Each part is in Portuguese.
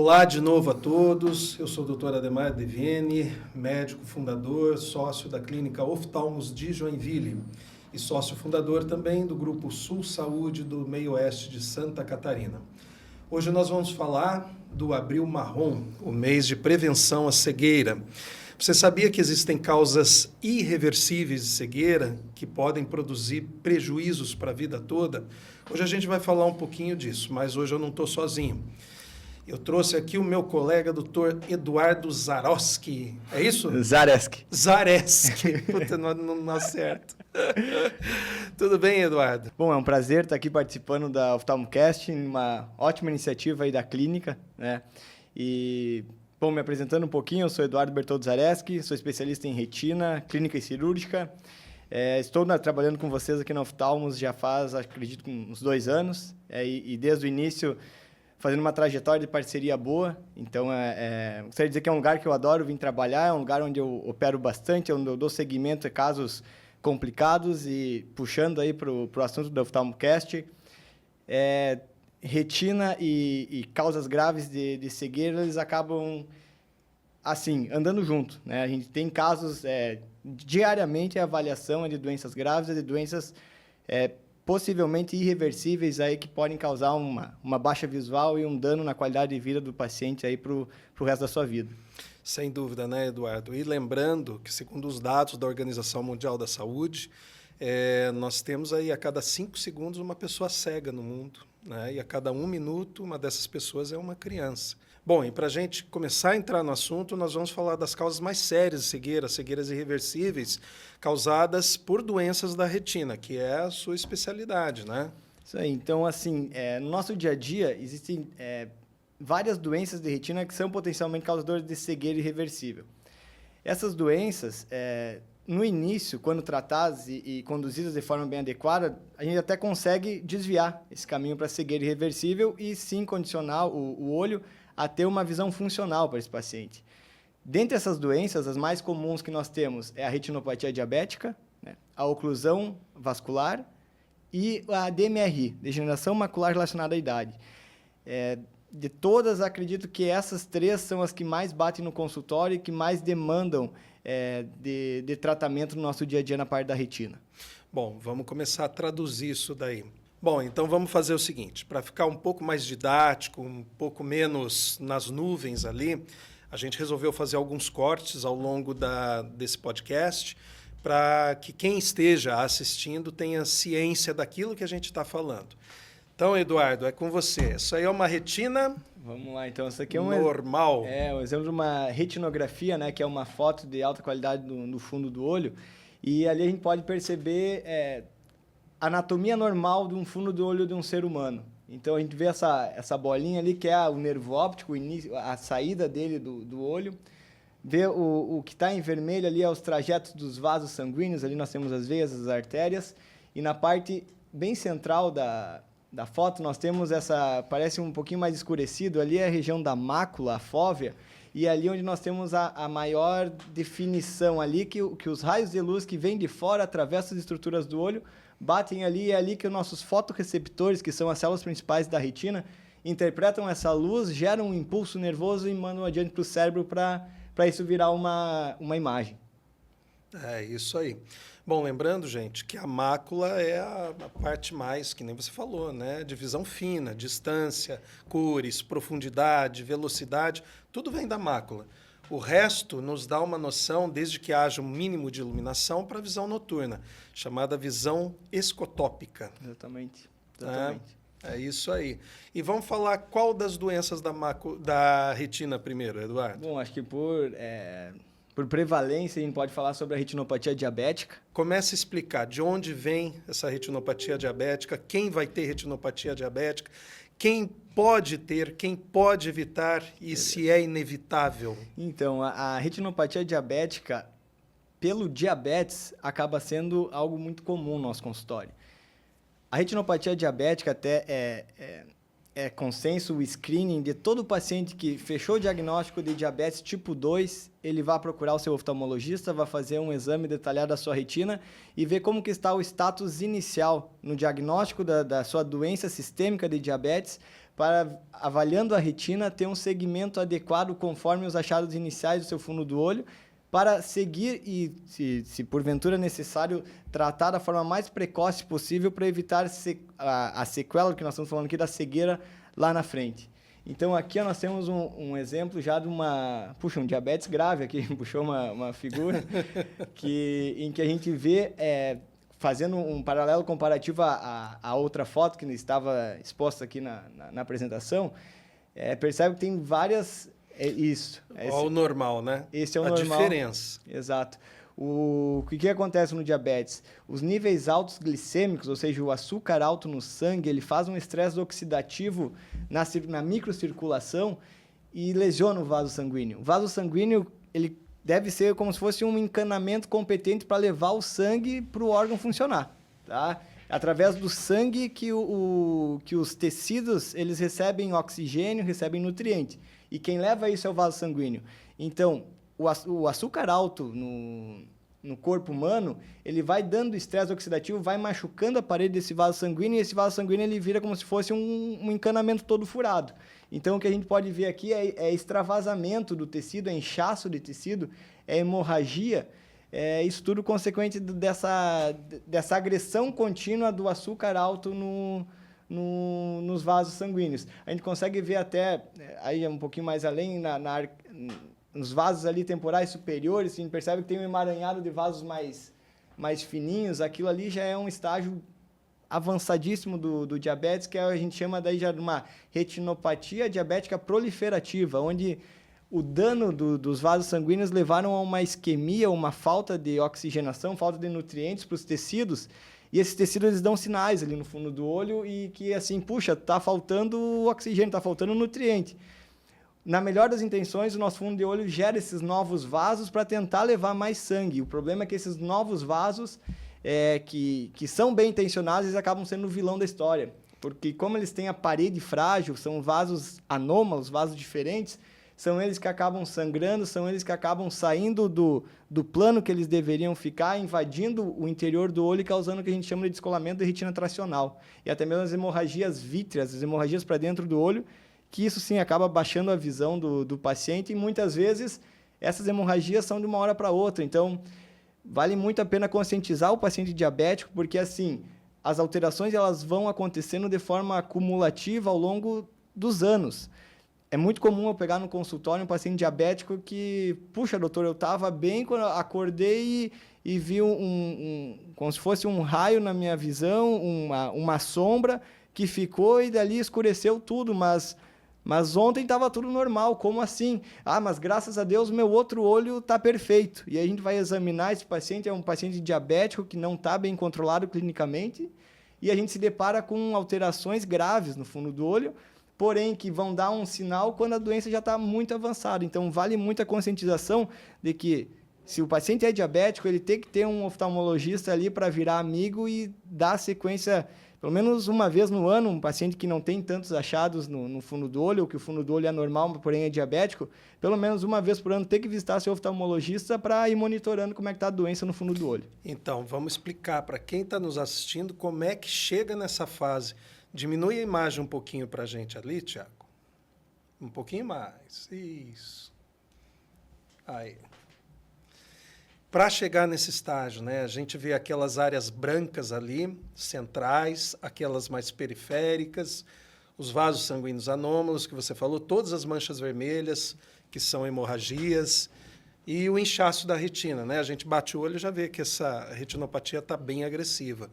Olá de novo a todos, eu sou o Dr. Ademar Devene, médico fundador, sócio da Clínica Oftalmos de Joinville e sócio fundador também do Grupo Sul Saúde do Meio Oeste de Santa Catarina. Hoje nós vamos falar do Abril Marrom, o mês de prevenção à cegueira. Você sabia que existem causas irreversíveis de cegueira que podem produzir prejuízos para a vida toda? Hoje a gente vai falar um pouquinho disso, mas hoje eu não estou sozinho. Eu trouxe aqui o meu colega, Dr. Eduardo Zaroski. É isso? Zareski. Puta, não acerto. Tudo bem, Eduardo? Bom, é um prazer estar aqui participando da Oftalmocast, uma ótima iniciativa aí da clínica, né? E, bom, me apresentando um pouquinho, eu sou Eduardo Bertoldo Zareski, sou especialista em retina, clínica e cirúrgica. Estou trabalhando com vocês aqui na Oftalmos já faz, acredito, uns 2 anos. E desde o início fazendo uma trajetória de parceria boa. Então, gostaria de dizer que é um lugar que eu adoro vir trabalhar, é um lugar onde eu opero bastante, onde eu dou seguimento a casos complicados e puxando aí para o assunto do Oftalmocast. Retina e causas graves de cegueira, eles acabam, assim, andando junto, né? A gente tem casos, diariamente, a avaliação de doenças graves e de doenças possivelmente irreversíveis aí que podem causar uma baixa visual e um dano na qualidade de vida do paciente aí para o resto da sua vida. Sem dúvida, né, Eduardo? E lembrando que, segundo os dados da Organização Mundial da Saúde, nós temos aí a cada 5 segundos uma pessoa cega no mundo, né? E a cada 1 minuto uma dessas pessoas é uma criança. Bom, e para a gente começar a entrar no assunto, nós vamos falar das causas mais sérias de cegueira, cegueiras irreversíveis, causadas por doenças da retina, que é a sua especialidade, né? Isso aí. Então, assim, no nosso dia a dia, existem várias doenças de retina que são potencialmente causadoras de cegueira irreversível. Essas doenças, no início, quando tratadas e conduzidas de forma bem adequada, a gente até consegue desviar esse caminho para a cegueira irreversível e, sim, condicionar o olho a ter uma visão funcional para esse paciente. Dentre essas doenças, as mais comuns que nós temos é a retinopatia diabética, né, a oclusão vascular e a DMRI, degeneração macular relacionada à idade. De todas, acredito que essas 3 são as que mais batem no consultório e que mais demandam de tratamento no nosso dia a dia na parte da retina. Bom, vamos começar a traduzir isso daí. Bom, então vamos fazer o seguinte, para ficar um pouco mais didático, um pouco menos nas nuvens ali, a gente resolveu fazer alguns cortes ao longo desse podcast para que quem esteja assistindo tenha ciência daquilo que a gente está falando. Então, Eduardo, é com você. Isso aí é uma retina... Vamos lá, então. Isso aqui é normal. Um exemplo de uma retinografia, né, que é uma foto de alta qualidade no fundo do olho. E ali a gente pode perceber a anatomia normal de um fundo do olho de um ser humano. Então, a gente vê essa bolinha ali, que é o nervo óptico, a saída dele do olho. Vê o que está em vermelho ali, é os trajetos dos vasos sanguíneos. Ali nós temos as veias, as artérias. E na parte bem central da foto, nós temos parece um pouquinho mais escurecido, ali é a região da mácula, a fóvea, e ali onde nós temos a maior definição ali, que os raios de luz que vêm de fora, atravessam as estruturas do olho, batem ali, e é ali que os nossos fotorreceptores, que são as células principais da retina, interpretam essa luz, geram um impulso nervoso e mandam adiante para o cérebro para isso virar uma imagem. É isso aí. Bom, lembrando, gente, que a mácula é a parte mais, que nem você falou, né? De visão fina, distância, cores, profundidade, velocidade, tudo vem da mácula. O resto nos dá uma noção, desde que haja um mínimo de iluminação, para a visão noturna, chamada visão escotópica. Exatamente. É isso aí. E vamos falar qual das doenças da retina primeiro, Eduardo? Bom, acho que por prevalência, a gente pode falar sobre a retinopatia diabética. Comece a explicar de onde vem essa retinopatia diabética, quem vai ter retinopatia diabética, quem pode ter, quem pode evitar e se é inevitável. Então, a retinopatia diabética, pelo diabetes, acaba sendo algo muito comum no nosso consultório. A retinopatia diabética até é consenso, o screening de todo paciente que fechou o diagnóstico de diabetes tipo 2, ele vai procurar o seu oftalmologista, vai fazer um exame detalhado da sua retina e ver como que está o status inicial no diagnóstico da sua doença sistêmica de diabetes, para, avaliando a retina, ter um segmento adequado conforme os achados iniciais do seu fundo do olho, para seguir e, se porventura necessário, tratar da forma mais precoce possível para evitar a sequela que nós estamos falando aqui da cegueira lá na frente. Então, aqui nós temos um exemplo já de um diabetes grave aqui, puxou uma figura, em que a gente vê, fazendo um paralelo comparativo à outra foto que estava exposta aqui na apresentação, percebe que tem várias... Isso. Olha o normal, né? Esse é o a normal. Diferença. Exato. O que acontece no diabetes? Os níveis altos glicêmicos, ou seja, o açúcar alto no sangue, ele faz um estresse oxidativo na microcirculação e lesiona o vaso sanguíneo. O vaso sanguíneo, ele deve ser como se fosse um encanamento competente para levar o sangue para o órgão funcionar, tá? Através do sangue que os tecidos eles recebem oxigênio, recebem nutriente. E quem leva isso é o vaso sanguíneo. Então, o açúcar alto no corpo humano, ele vai dando estresse oxidativo, vai machucando a parede desse vaso sanguíneo, e esse vaso sanguíneo ele vira como se fosse um encanamento todo furado. Então, o que a gente pode ver aqui é extravasamento do tecido, é inchaço de tecido, é hemorragia, isso tudo consequente dessa agressão contínua do açúcar alto nos vasos sanguíneos. A gente consegue ver até, aí um pouquinho mais além, nos vasos ali temporais superiores, a gente percebe que tem um emaranhado de vasos mais fininhos. Aquilo ali já é um estágio avançadíssimo do diabetes, que a gente chama daí já de uma retinopatia diabética proliferativa, onde o dano dos vasos sanguíneos levaram a uma isquemia, uma falta de oxigenação, falta de nutrientes para os tecidos, e esses tecidos eles dão sinais ali no fundo do olho e que assim, puxa, está faltando oxigênio, está faltando nutriente. Na melhor das intenções, o nosso fundo de olho gera esses novos vasos para tentar levar mais sangue. O problema é que esses novos vasos, que são bem intencionados, eles acabam sendo o vilão da história. Porque como eles têm a parede frágil, são vasos anômalos, vasos diferentes, são eles que acabam sangrando, são eles que acabam saindo do plano que eles deveriam ficar, invadindo o interior do olho e causando o que a gente chama de descolamento da retina tracional. E até mesmo as hemorragias vítreas, as hemorragias para dentro do olho, que isso sim acaba baixando a visão do paciente, e muitas vezes essas hemorragias são de uma hora para outra. Então, vale muito a pena conscientizar o paciente diabético, porque assim, as alterações elas vão acontecendo de forma acumulativa ao longo dos anos. É muito comum eu pegar no consultório um paciente diabético que, puxa, doutor, eu estava bem quando eu acordei e vi como se fosse um raio na minha visão, uma sombra que ficou e dali escureceu tudo, mas ontem estava tudo normal, como assim? Ah, mas graças a Deus meu outro olho está perfeito. E aí a gente vai examinar esse paciente, é um paciente diabético que não está bem controlado clinicamente, e a gente se depara com alterações graves no fundo do olho, porém que vão dar um sinal quando a doença já está muito avançada. Então, vale muito a conscientização de que, se o paciente é diabético, ele tem que ter um oftalmologista ali para virar amigo e dar sequência, pelo menos uma vez no ano, um paciente que não tem tantos achados no fundo do olho, ou que o fundo do olho é normal, porém é diabético, pelo menos uma vez por ano tem que visitar seu oftalmologista para ir monitorando como é que está a doença no fundo do olho. Então, vamos explicar para quem está nos assistindo como é que chega nessa fase. Diminui a imagem um pouquinho para a gente ali, Tiago. Um pouquinho mais. Isso. Aí. Para chegar nesse estágio, né, a gente vê aquelas áreas brancas ali, centrais, aquelas mais periféricas, os vasos sanguíneos anômalos, que você falou, todas as manchas vermelhas, que são hemorragias, e o inchaço da retina, né? A gente bate o olho e já vê que essa retinopatia está bem agressiva.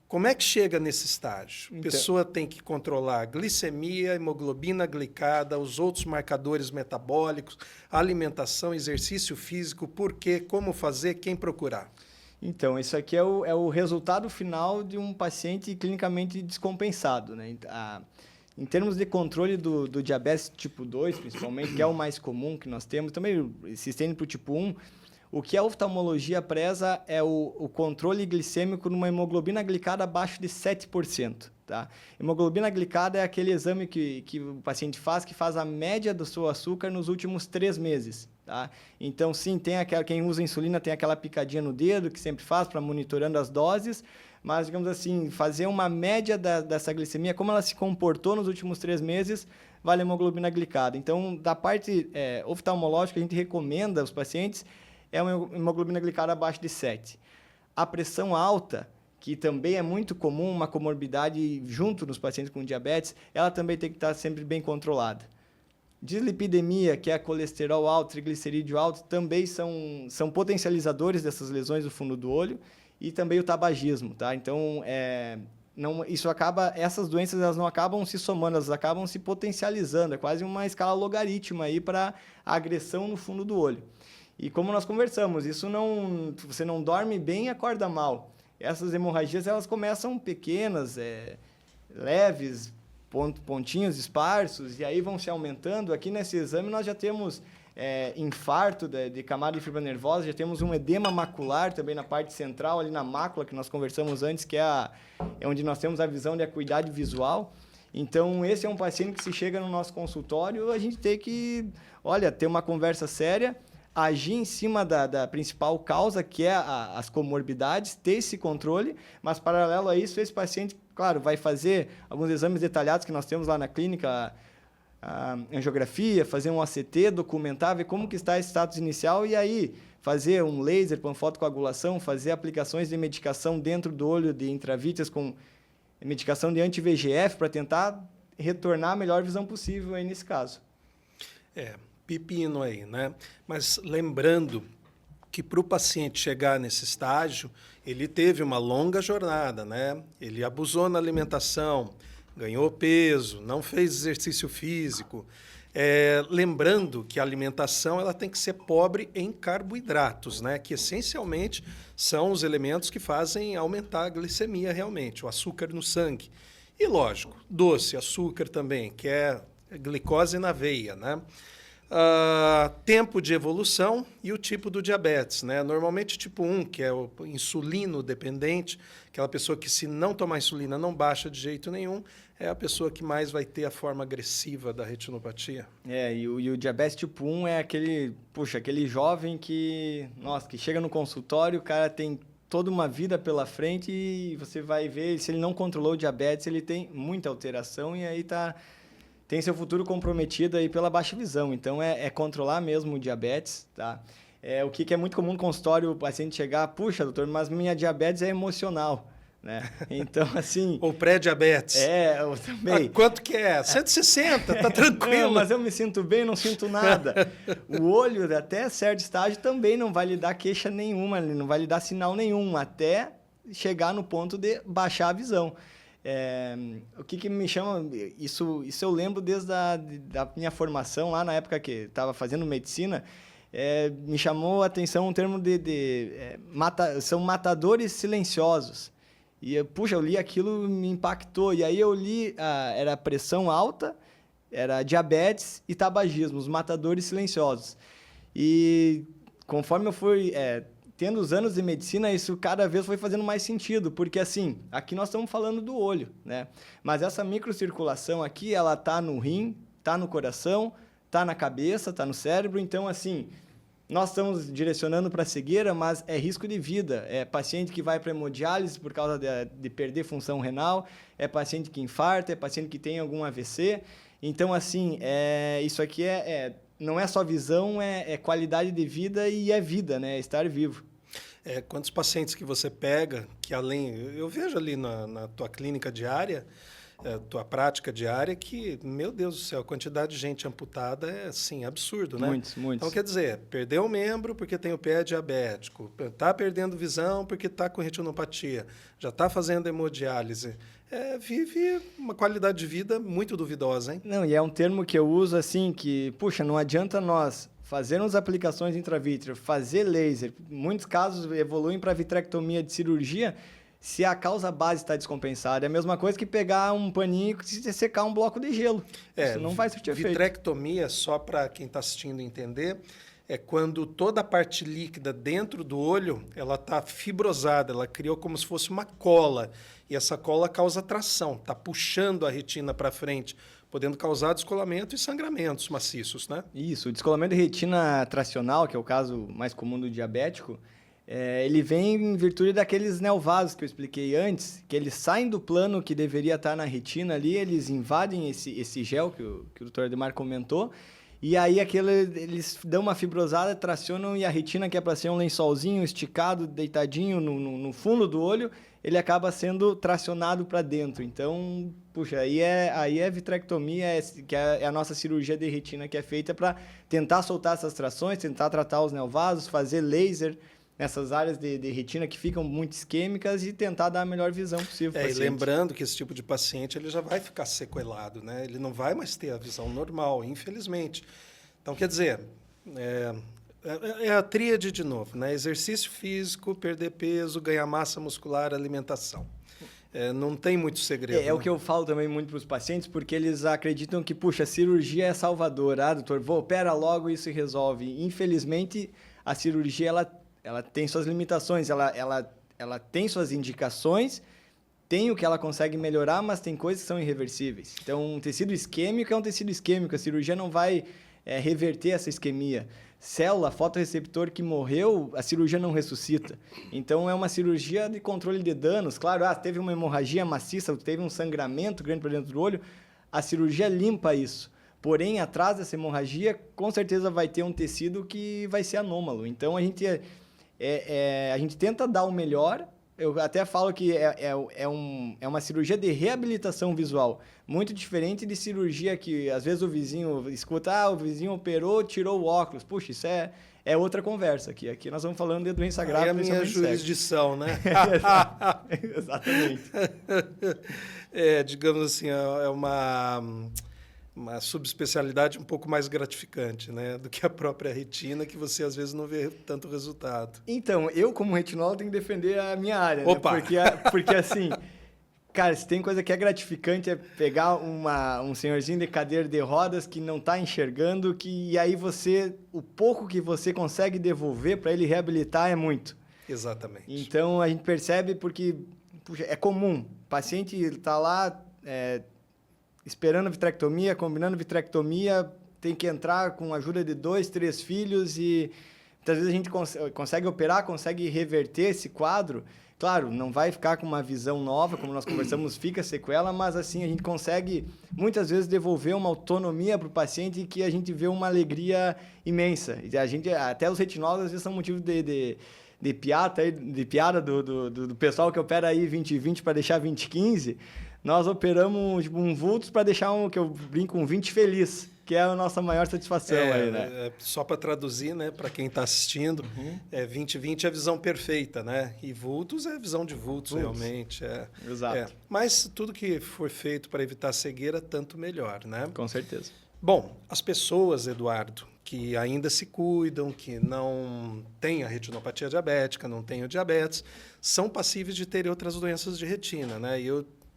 Como é que chega nesse estágio? A pessoa tem que controlar a glicemia, hemoglobina glicada, os outros marcadores metabólicos, alimentação, exercício físico, por quê, como fazer, quem procurar? Então, isso aqui é o resultado final de um paciente clinicamente descompensado, né? Em termos de controle do diabetes tipo 2, principalmente, que é o mais comum que nós temos, também se estende para o tipo 1, o que a oftalmologia preza é o controle glicêmico numa hemoglobina glicada abaixo de 7%. Tá? Hemoglobina glicada é aquele exame que o paciente faz, que faz a média do seu açúcar nos últimos 3 meses. Tá? Então, sim, quem usa insulina tem aquela picadinha no dedo que sempre faz para monitorando as doses, mas, digamos assim, fazer uma média dessa glicemia, como ela se comportou nos últimos 3 meses, vale a hemoglobina glicada. Então, da parte oftalmológica, a gente recomenda aos pacientes uma hemoglobina glicada abaixo de 7. A pressão alta, que também é muito comum, uma comorbidade junto nos pacientes com diabetes, ela também tem que estar sempre bem controlada. Dislipidemia, que é colesterol alto, triglicerídeo alto, também são potencializadores dessas lesões do fundo do olho, e também o tabagismo, tá? Então, essas doenças elas não acabam se somando, elas acabam se potencializando, é quase uma escala logarítmica aí para a agressão no fundo do olho. E como nós conversamos, você não dorme bem e acorda mal. Essas hemorragias elas começam pequenas, leves, pontinhos esparsos, e aí vão se aumentando. Aqui nesse exame nós já temos infarto de camada de fibra nervosa, já temos um edema macular também na parte central, ali na mácula, que nós conversamos antes, que é onde nós temos a visão de acuidade visual. Então, esse é um paciente que, se chega no nosso consultório, a gente tem que, ter uma conversa séria, agir em cima da principal causa, que é as comorbidades, ter esse controle, mas, paralelo a isso, esse paciente, claro, vai fazer alguns exames detalhados que nós temos lá na clínica, a angiografia, fazer um ACT, documentar, ver como que está esse status inicial, e aí fazer um laser, panfotocoagulação, fazer aplicações de medicação dentro do olho de intravítreas com medicação de anti-VEGF para tentar retornar a melhor visão possível aí nesse caso. Pepino aí, né? Mas lembrando que para o paciente chegar nesse estágio, ele teve uma longa jornada, né? Ele abusou na alimentação, ganhou peso, não fez exercício físico. Lembrando que a alimentação ela tem que ser pobre em carboidratos, né? Que essencialmente são os elementos que fazem aumentar a glicemia realmente, o açúcar no sangue. E, lógico, doce, açúcar também, que é glicose na veia, né? Tempo de evolução e o tipo do diabetes, né? Normalmente tipo 1, que é o insulino dependente, aquela pessoa que, se não tomar insulina, não baixa de jeito nenhum, é a pessoa que mais vai ter a forma agressiva da retinopatia. E o diabetes tipo 1 é aquele jovem que chega no consultório, o cara tem toda uma vida pela frente e você vai ver, se ele não controlou o diabetes, ele tem muita alteração e aí tem seu futuro comprometido aí pela baixa visão. Então, é controlar mesmo o diabetes, tá? O que é muito comum no consultório, o paciente chegar, puxa, doutor, mas minha diabetes é emocional, né? Então, assim... Ou pré-diabetes. Eu também. Quanto que é? 160, tá tranquilo. Não, mas eu me sinto bem, não sinto nada. O olho, até certo estágio, também não vai lhe dar queixa nenhuma, ele não vai lhe dar sinal nenhum, até chegar no ponto de baixar a visão. O que me chama... Isso eu lembro desde da minha formação, lá na época que estava fazendo medicina, me chamou a atenção um termo são matadores silenciosos. E, eu li aquilo, me impactou. E aí eu li, era pressão alta, era diabetes e tabagismo, os matadores silenciosos. E conforme eu fui... tendo os anos de medicina, isso cada vez foi fazendo mais sentido, porque, assim, aqui nós estamos falando do olho, né? Mas essa microcirculação aqui, ela está no rim, está no coração, está na cabeça, está no cérebro. Então, assim, nós estamos direcionando para a cegueira, mas é risco de vida. É paciente que vai para hemodiálise por causa de perder função renal, é paciente que infarta, é paciente que tem algum AVC. Então, assim, isso aqui não é só visão, é qualidade de vida e é vida, né? É estar vivo. Quantos pacientes que você pega, que além... Eu vejo ali na tua clínica diária, tua prática diária, que, meu Deus do céu, a quantidade de gente amputada é, assim, absurdo, né? Muitos. Então, quer dizer, perdeu o membro porque tem o pé diabético, está perdendo visão porque está com retinopatia, já está fazendo hemodiálise. Vive uma qualidade de vida muito duvidosa, hein? Não, e é um termo que eu uso assim, que, puxa, não adianta nós fazermos aplicações intravítreas, fazer laser, em muitos casos evoluem para vitrectomia de cirurgia, se a causa base está descompensada. É a mesma coisa que pegar um paninho e secar um bloco de gelo. Isso não vai surtir efeito. Vitrectomia, só para quem está assistindo entender, é quando toda a parte líquida dentro do olho, ela está fibrosada, ela criou como se fosse uma cola. E essa cola causa tração, está puxando a retina para frente, podendo causar descolamento e sangramentos maciços, né? Isso, o descolamento de retina tracional, que é o caso mais comum do diabético, Ele vem em virtude daqueles neovasos que eu expliquei antes, que eles saem do plano que deveria estar na retina ali, eles invadem esse gel que o Dr. Ademar comentou, e aí eles dão uma fibrosada, tracionam, e a retina, que é para ser um lençolzinho esticado, deitadinho no fundo do olho, ele acaba sendo tracionado para dentro. Então, puxa, aí é vitrectomia, que é a nossa cirurgia de retina que é feita para tentar soltar essas trações, tentar tratar os neovasos, fazer laser nessas áreas de retina que ficam muito isquêmicas e tentar dar a melhor visão possível para o paciente. E lembrando que esse tipo de paciente ele já vai ficar sequelado, né? Ele não vai mais ter a visão normal, infelizmente. Então, quer dizer, é a tríade de novo, né? Exercício físico, perder peso, ganhar massa muscular, alimentação. Não tem muito segredo. É o que eu falo também muito para os pacientes, porque eles acreditam que, puxa, a cirurgia é salvador. Ah, doutor, opera logo e isso resolve. Infelizmente, a cirurgia, ela tem suas limitações, ela tem suas indicações, tem o que ela consegue melhorar, mas tem coisas que são irreversíveis. Então, um tecido isquêmico é um tecido isquêmico, a cirurgia não vai reverter essa isquemia. Célula, fotorreceptor que morreu, a cirurgia não ressuscita. Então, é uma cirurgia de controle de danos. Claro, teve uma hemorragia maciça, teve um sangramento grande para dentro do olho, a cirurgia limpa isso. Porém, atrás dessa hemorragia, com certeza vai ter um tecido que vai ser anômalo. Então, a gente tenta dar o melhor. Eu até falo que é uma cirurgia de reabilitação visual, muito diferente de cirurgia que às vezes o vizinho escuta, o vizinho operou, tirou o óculos. Puxa, isso é outra conversa aqui. Aqui nós vamos falando de doença grave. É a minha jurisdição, né? Exatamente. Digamos assim, é uma subespecialidade um pouco mais gratificante, né, do que a própria retina, que você às vezes não vê tanto resultado. Então, eu como retinólogo tenho que defender a minha área, Opa! Né? Porque assim, cara, se tem coisa que é gratificante é pegar um senhorzinho de cadeira de rodas que não está enxergando, e aí o pouco que você consegue devolver para ele reabilitar é muito. Exatamente. Então, a gente percebe porque, puxa, é comum, o paciente está lá esperando vitrectomia, combinando vitrectomia, tem que entrar com a ajuda de 2, 3 filhos e muitas vezes a gente consegue operar, consegue reverter esse quadro. Claro, não vai ficar com uma visão nova, como nós conversamos, fica sequela, mas assim a gente consegue muitas vezes devolver uma autonomia para o paciente que a gente vê uma alegria imensa. E até os retinólogos às vezes são motivo de piada do pessoal que opera aí 20/20 para deixar 20/15. Nós operamos um vultus para deixar que eu brinco, um 20 feliz, que é a nossa maior satisfação aí, né? Só para traduzir, né, para quem está assistindo, 20/20 é a visão perfeita, né? E vultus é a visão de vultus. Realmente. Exato. Mas tudo que for feito para evitar cegueira, tanto melhor, né? Com certeza. Bom, as pessoas, Eduardo, que ainda se cuidam, que não têm a retinopatia diabética, não têm o diabetes, são passíveis de ter outras doenças de retina, né? E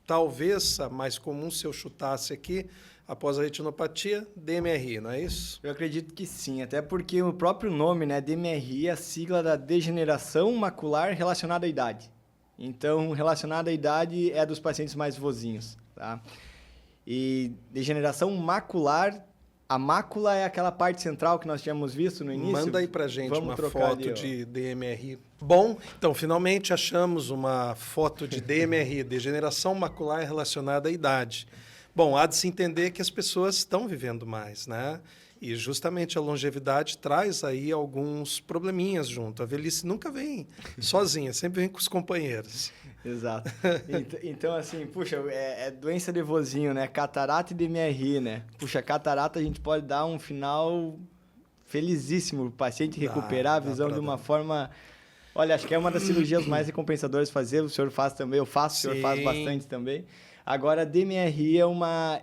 talvez a mais comum, se eu chutasse aqui, após a retinopatia, DMRI, não é isso? Eu acredito que sim, até porque o próprio nome, né, DMRI, é a sigla da degeneração macular relacionada à idade. Então, relacionada à idade é dos pacientes mais vozinhos, tá? E degeneração macular, a mácula é aquela parte central que nós tínhamos visto no início. Manda aí pra gente uma foto de DMRI. Bom, então, finalmente achamos uma foto de DMRI, degeneração macular relacionada à idade. Bom, há de se entender que as pessoas estão vivendo mais, né? E justamente a longevidade traz aí alguns probleminhas junto. A velhice nunca vem sozinha, sempre vem com os companheiros. Exato. Então, assim, puxa, é doença de vozinho, né? Catarata e DMRI, né? Puxa, catarata a gente pode dar um final felizíssimo para o paciente recuperar a visão de uma forma... Olha, acho que é uma das cirurgias mais recompensadoras de fazer. O senhor faz também, eu faço, o senhor faz bastante também. Agora, a DMRI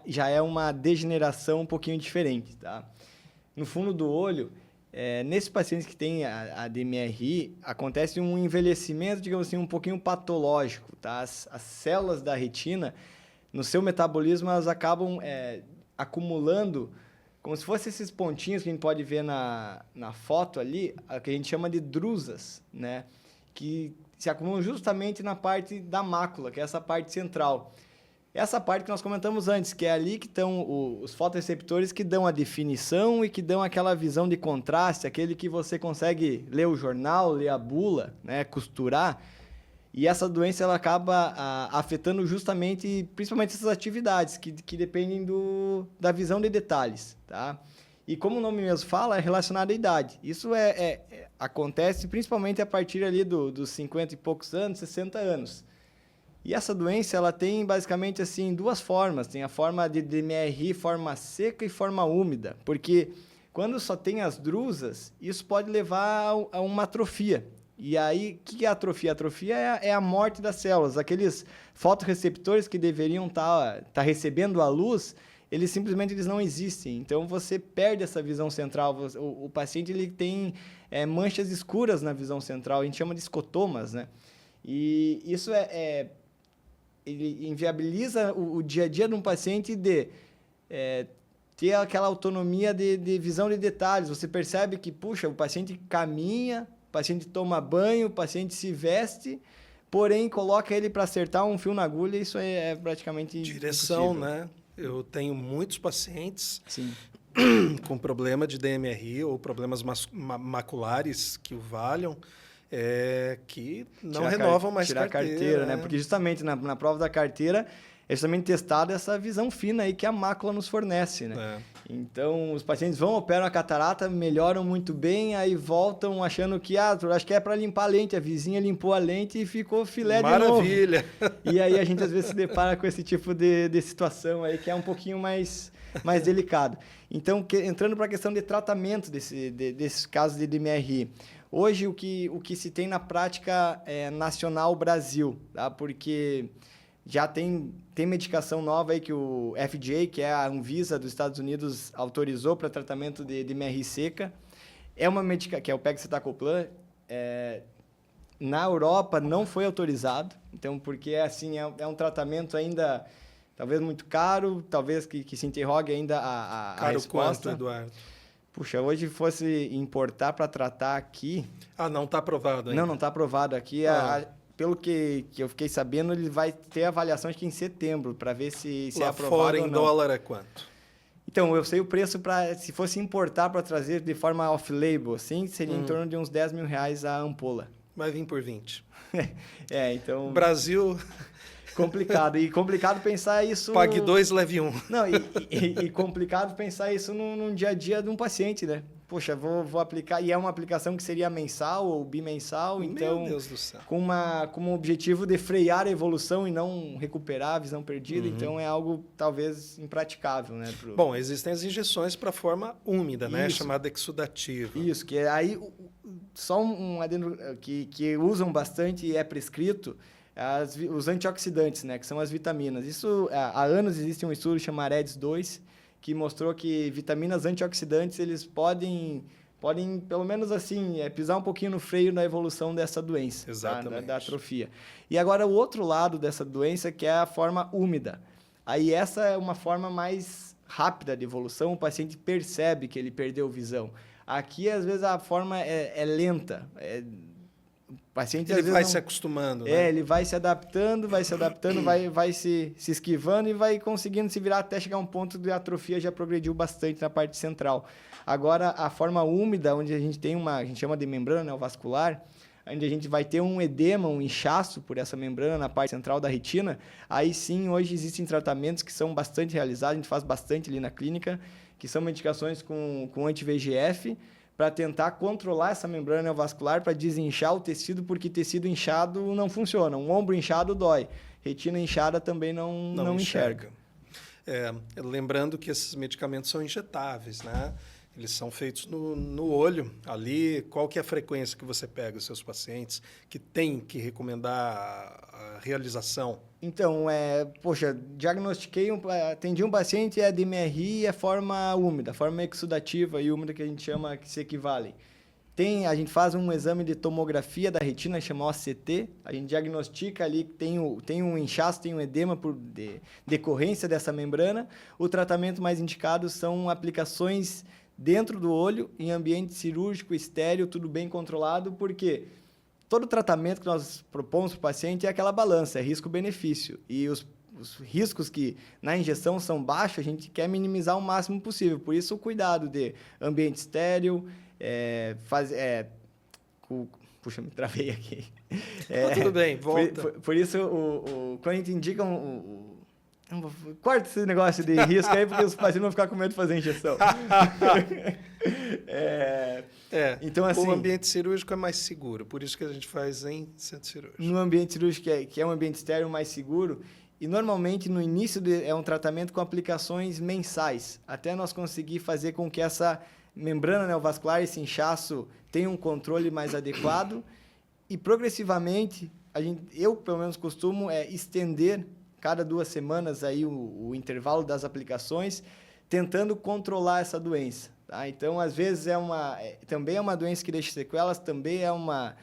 já é uma degeneração um pouquinho diferente, tá? No fundo do olho, nesses pacientes que têm a DMRI, acontece um envelhecimento, digamos assim, um pouquinho patológico, tá? As células da retina, no seu metabolismo, elas acabam acumulando, como se fossem esses pontinhos que a gente pode ver na foto ali, que a gente chama de drusas, né? Que se acumulam justamente na parte da mácula, que é essa parte central. essa parte que nós comentamos antes, que é ali que estão os fotoreceptores que dão a definição e que dão aquela visão de contraste, aquele que você consegue ler o jornal, ler a bula, né, costurar. E essa doença ela acaba afetando justamente, principalmente essas atividades que dependem da visão de detalhes, tá? E como o nome mesmo fala, é relacionado à idade. Isso acontece principalmente a partir ali dos 50 e poucos anos, 60 anos. E essa doença ela tem basicamente assim duas formas. Tem a forma de DMRI, forma seca e forma úmida. Porque quando só tem as drusas, isso pode levar a uma atrofia. E aí, o que é a atrofia? A atrofia é a morte das células. Aqueles fotorreceptores que deveriam tá recebendo a luz, eles simplesmente não existem. Então, você perde essa visão central. O paciente ele tem manchas escuras na visão central. A gente chama de escotomas, né? E isso ele inviabiliza o dia a dia de um paciente de ter aquela autonomia de visão de detalhes. Você percebe que, puxa, o paciente caminha, o paciente toma banho, o paciente se veste, porém coloca ele para acertar um fio na agulha, isso é praticamente direção, impossível. né? Eu tenho muitos pacientes Sim. com problema de DMRI ou problemas maculares que o valham, que não renovam mais tirar carteira, né? né? Porque justamente na prova da carteira é justamente testada essa visão fina aí que a mácula nos fornece, né? Então, os pacientes vão, operam a catarata, melhoram muito bem, aí voltam achando que, acho que é para limpar a lente. A vizinha limpou a lente e ficou filé de novo. Maravilha! E aí a gente às vezes se depara com esse tipo de situação aí que é um pouquinho mais delicado. Então, entrando para a questão de tratamento desses casos de DMRI. Hoje, o que se tem na prática nacional Brasil, tá? Porque já tem medicação nova aí que o FDA, que é a Anvisa dos Estados Unidos, autorizou para tratamento de DMRI seca. É uma medicação, que é o pegcetacoplan. Na Europa não foi autorizado, então, porque assim, é um tratamento ainda talvez muito caro, talvez que se interrogue ainda a Caro resposta. quanto, Eduardo? Puxa, hoje fosse importar para tratar aqui... não está aprovado ainda? Não está aprovado aqui. Pelo que eu fiquei sabendo, ele vai ter avaliação acho que em setembro, para ver se é aprovado fora, ou em não. dólar, é quanto? Então, eu sei o preço para... Se fosse importar para trazer de forma off-label, assim, seria em torno de uns R$10 mil a ampola. Vai vir por 20. Então... Brasil... Complicado. E complicado pensar isso... Pague 2, leve 1. Não, e complicado pensar isso num dia a dia de um paciente, né? Poxa, vou aplicar... E é uma aplicação que seria mensal ou bimensal, então... Meu Deus do céu. Com um objetivo de frear a evolução e não recuperar a visão perdida. Então, é algo, talvez, impraticável, né? Bom, existem as injeções para forma úmida, né? Isso. Chamada exudativa. Isso, que aí... Só um adendo que usam bastante e é prescrito... os antioxidantes, né, que são as vitaminas. Isso, há anos existe um estudo chamado AREDS2, que mostrou que vitaminas antioxidantes, eles podem pelo menos assim, pisar um pouquinho no freio na evolução dessa doença, exatamente, da atrofia. E agora, o outro lado dessa doença, que é a forma úmida. Aí, essa é uma forma mais rápida de evolução, o paciente percebe que ele perdeu visão. Aqui, às vezes, a forma é lenta, o paciente, ele vai se acostumando, né? Ele vai se adaptando, vai se esquivando e vai conseguindo se virar até chegar a um ponto de atrofia já progrediu bastante na parte central. Agora, a forma úmida, onde a gente tem a gente chama de membrana neovascular, onde a gente vai ter um edema, um inchaço por essa membrana na parte central da retina, aí sim, hoje existem tratamentos que são bastante realizados, a gente faz bastante ali na clínica, que são medicações com anti-VEGF, para tentar controlar essa membrana neovascular, para desinchar o tecido, porque tecido inchado não funciona. Um ombro inchado dói. Retina inchada também não enxerga. Lembrando que esses medicamentos são injetáveis, né? Eles são feitos no olho. Ali, qual que é a frequência que você pega os seus pacientes que tem que recomendar a realização? Então, atendi um paciente, é DMRI, é forma úmida, forma exudativa e úmida que a gente chama, que se equivalem. A gente faz um exame de tomografia da retina, chama OCT, a gente diagnostica ali que tem um inchaço, tem um edema por decorrência dessa membrana. O tratamento mais indicado são aplicações dentro do olho, em ambiente cirúrgico, estéril, tudo bem controlado, porque todo tratamento que nós propomos para o paciente é aquela balança, é risco-benefício. E os riscos que na injeção são baixos, a gente quer minimizar o máximo possível. Por isso, o cuidado de ambiente estéril, puxa, me travei aqui. Tudo bem, volta. Por isso, quando a gente indica corta esse negócio de risco aí, porque os pacientes vão ficar com medo de fazer injeção. Então, assim, o ambiente cirúrgico é mais seguro, por isso que a gente faz em centro cirúrgico. No ambiente cirúrgico, que é um ambiente estéril mais seguro, e normalmente no início é um tratamento com aplicações mensais, até nós conseguir fazer com que essa membrana neovascular, esse inchaço, tenha um controle mais adequado, e progressivamente, eu pelo menos costumo estender cada 2 semanas aí o intervalo das aplicações, tentando controlar essa doença. Tá? Então, às vezes, também é uma doença que deixa sequelas, também é uma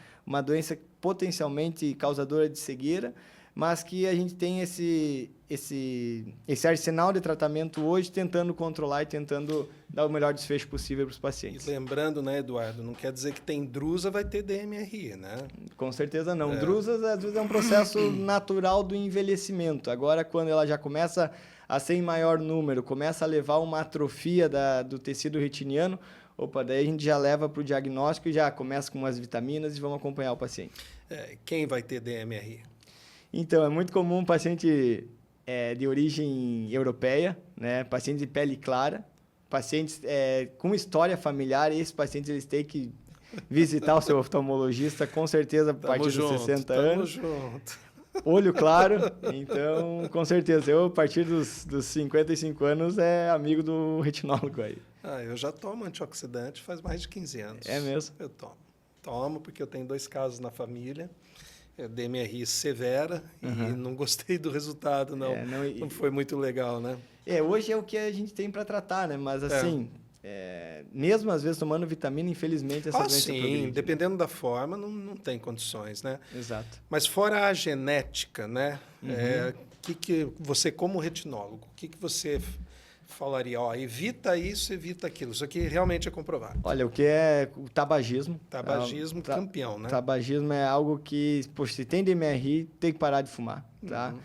doença potencialmente causadora de cegueira, mas que a gente tem esse arsenal de tratamento hoje, tentando controlar e tentando dar o melhor desfecho possível para os pacientes. E lembrando, né, Eduardo, não quer dizer que tem drusa, vai ter DMRI, né? Com certeza não. Drusas, às vezes, é um processo natural do envelhecimento. Agora, quando ela já começa a ser em maior número, começa a levar uma atrofia do tecido retiniano, daí a gente já leva para o diagnóstico e já começa com umas vitaminas e vamos acompanhar o paciente. Quem vai ter DMRI? Então, é muito comum um paciente de origem europeia, né? Paciente de pele clara, pacientes com história familiar, e esses pacientes eles têm que visitar o seu oftalmologista, com certeza, a partir dos 60 anos. Tamo junto. Olho claro, então, com certeza, eu, a partir dos 55 anos, amigo do retinólogo aí. Eu já tomo antioxidante faz mais de 15 anos. É mesmo? Eu tomo. Tomo porque eu tenho 2 casos na família. DMRI severa e não gostei do resultado, não. Não foi muito legal, né? Hoje é o que a gente tem para tratar, né? Mas assim, mesmo às vezes tomando vitamina, infelizmente essa doença progride. Dependendo da forma, não tem condições, né? Exato. Mas fora a genética, né? Que você, como retinólogo, o que você falaria? Evita isso, evita aquilo. Isso aqui realmente é comprovado. Olha, o que é o tabagismo. Tabagismo campeão, né? Tabagismo é algo que, se tem DMRI, tem que parar de fumar, tá?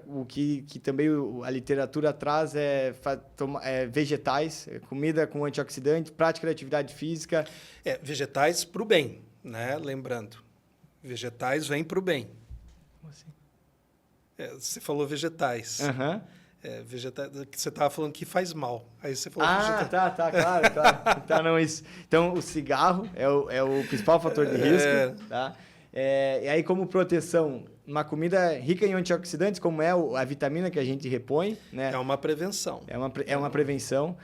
O que também a literatura traz vegetais, comida com antioxidante, prática de atividade física. Vegetais para o bem, né? Lembrando, vegetais vêm para o bem. Como assim? Você falou vegetais. Vegetais, que você estava falando que faz mal. Aí você falou vegetais. Claro. Então, o cigarro é o principal fator de risco, tá? E aí, como proteção, uma comida rica em antioxidantes, como a vitamina que a gente repõe, né? É uma prevenção. É uma prevenção.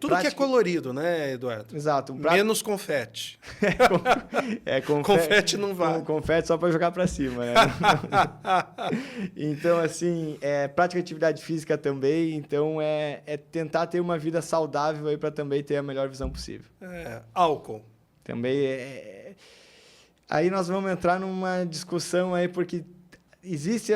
Tudo que é colorido, né, Eduardo? Exato. Menos confete. Confete não vai. Confete só para jogar para cima, né? Então, assim, prática de atividade física também. Então, tentar ter uma vida saudável aí para também ter a melhor visão possível. Álcool. Também Aí nós vamos entrar numa discussão aí, porque existe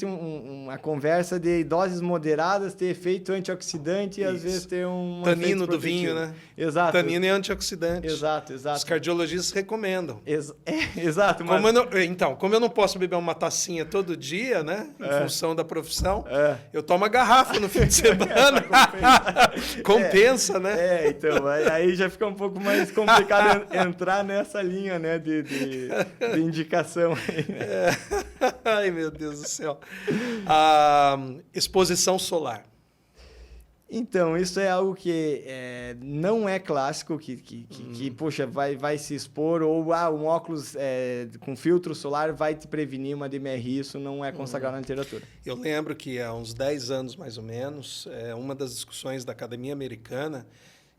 uma conversa de doses moderadas ter efeito antioxidante e às vezes ter um tanino do vinho, né? Exato. Tanino é antioxidante. Exato. Os cardiologistas recomendam. Exato. Como eu não posso beber uma tacinha todo dia, né? Em função da profissão, eu tomo a garrafa no fim de semana. Compensa, né? Então, aí já fica um pouco mais complicado entrar nessa linha, né? De indicação. Ai, meu Deus do céu. A exposição solar. Então, isso é algo que não é clássico, poxa, vai se expor, ou um óculos com filtro solar vai te prevenir uma DMRI, isso não é consagrado na literatura. Eu lembro que há uns 10 anos, mais ou menos, uma das discussões da Academia Americana,